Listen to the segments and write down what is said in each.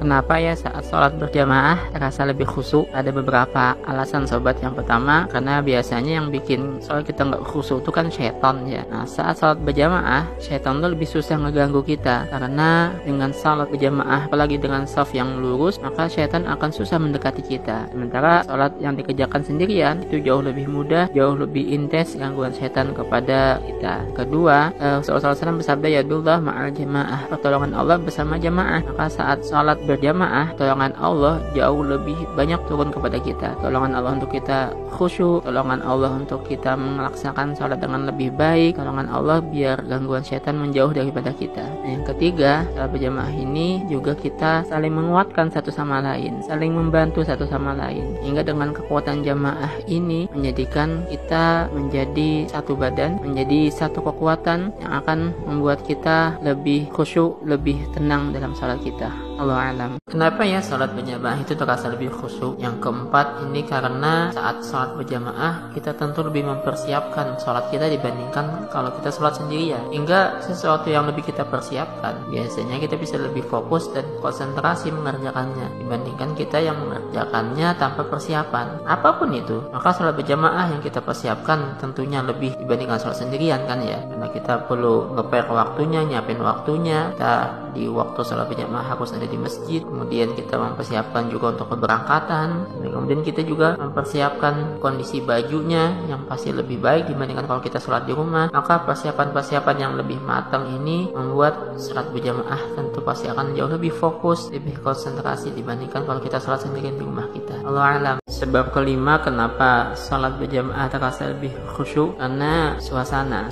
Kenapa ya saat sholat berjamaah terasa lebih khusyuk? Ada beberapa alasan sobat. Yang pertama, karena biasanya yang bikin sholat kita nggak khusyuk itu kan syaitan ya. Nah, saat sholat berjamaah, syaitan tuh lebih susah ngeganggu kita, karena dengan sholat berjamaah, apalagi dengan shaf yang lurus, maka syaitan akan susah mendekati kita. Sementara sholat yang dikerjakan sendirian itu jauh lebih mudah, jauh lebih intens gangguan syaitan kepada kita. Kedua, Rasulullah SAW bersabda, yadullah ma'al jamaah, pertolongan Allah bersama jamaah. Maka saat sholat berjamaah, pertolongan Allah jauh lebih banyak turun kepada kita. Pertolongan Allah untuk kita khusyuk, pertolongan Allah untuk kita melaksanakan sholat dengan lebih baik, pertolongan Allah biar gangguan syaitan menjauh daripada kita. Yang ketiga, sholat berjamaah ini juga kita saling menguatkan satu sama lain, saling membantu satu sama lain, hingga dengan kekuatan jamaah ini menjadikan kita menjadi satu badan, menjadi satu kekuatan yang akan membuat kita lebih khusyuk, lebih tenang dalam sholat kita. Allah alam. Kenapa ya sholat berjamaah itu terasa lebih khusyuk? Yang keempat, ini karena saat sholat berjamaah kita tentu lebih mempersiapkan sholat kita dibandingkan kalau kita sholat sendirian. Hingga sesuatu yang lebih kita persiapkan, biasanya kita bisa lebih fokus dan konsentrasi mengerjakannya dibandingkan kita yang mengerjakannya tanpa persiapan apapun itu. Maka sholat berjamaah yang kita persiapkan tentunya lebih dibandingkan sholat sendirian kan ya, karena kita perlu nge-prepare waktunya, nyiapin waktunya. Kita di waktu sholat berjamaah harus ada di masjid, kemudian kita mempersiapkan juga untuk keberangkatan, dan kemudian kita juga mempersiapkan kondisi bajunya yang pasti lebih baik dibandingkan kalau kita sholat di rumah. Maka persiapan-persiapan yang lebih matang ini membuat sholat berjamaah tentu pasti akan jauh lebih fokus, lebih konsentrasi dibandingkan kalau kita sholat sendirian di rumah kita. Allah alam. Sebab kelima kenapa sholat berjamaah terasa lebih khusyuk, karena suasana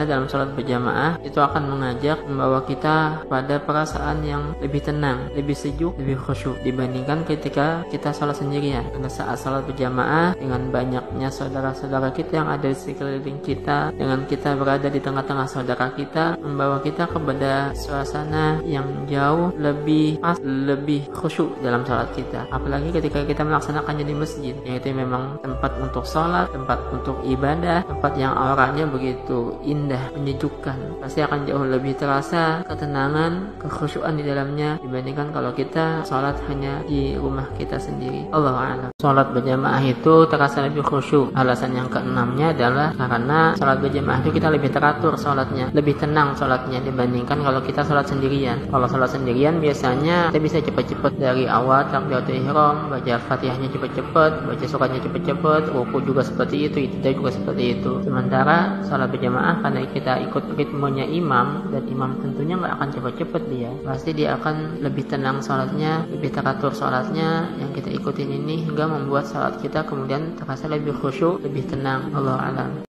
dalam sholat berjamaah itu akan mengajak, membawa kita pada perasaan yang lebih tenang, lebih sejuk, lebih khusyuk dibandingkan ketika kita sholat sendirian. Karena saat sholat berjamaah dengan banyaknya saudara-saudara kita yang ada di sekeliling kita, dengan kita berada di tengah-tengah saudara kita, membawa kita kepada suasana yang jauh lebih pas, lebih khusyuk dalam sholat kita. Apalagi ketika kita melaksanakannya di masjid, yaitu memang tempat untuk sholat, tempat untuk ibadah, tempat yang auranya begitu indah, menyejukkan. Pasti akan jauh lebih terasa ketenangan, kekhusyukan di dalamnya dibandingkan kalau kita sholat hanya di rumah kita sendiri. Allah a'lam. Sholat berjamaah itu terasa lebih khusyuk. Alasan yang keenamnya adalah karena sholat berjamaah itu kita lebih teratur sholatnya, lebih tenang sholatnya dibandingkan kalau kita sholat sendirian. Kalau sholat sendirian biasanya kita bisa cepat-cepat dari awal takbiratul ihram, baca fatihahnya cepat-cepat, baca suratnya cepat-cepat, ruku juga seperti itu, i'tidal juga seperti itu. Sementara sholat berjamaah karena kita ikut ritmenya imam, dan imam tentunya nggak akan cepat-cepat, dia pasti dia akan lebih tenang sholatnya, lebih teratur sholatnya yang kita ikutin ini, hingga membuat sholat kita kemudian terasa lebih khusyuk, lebih tenang. Allah alam.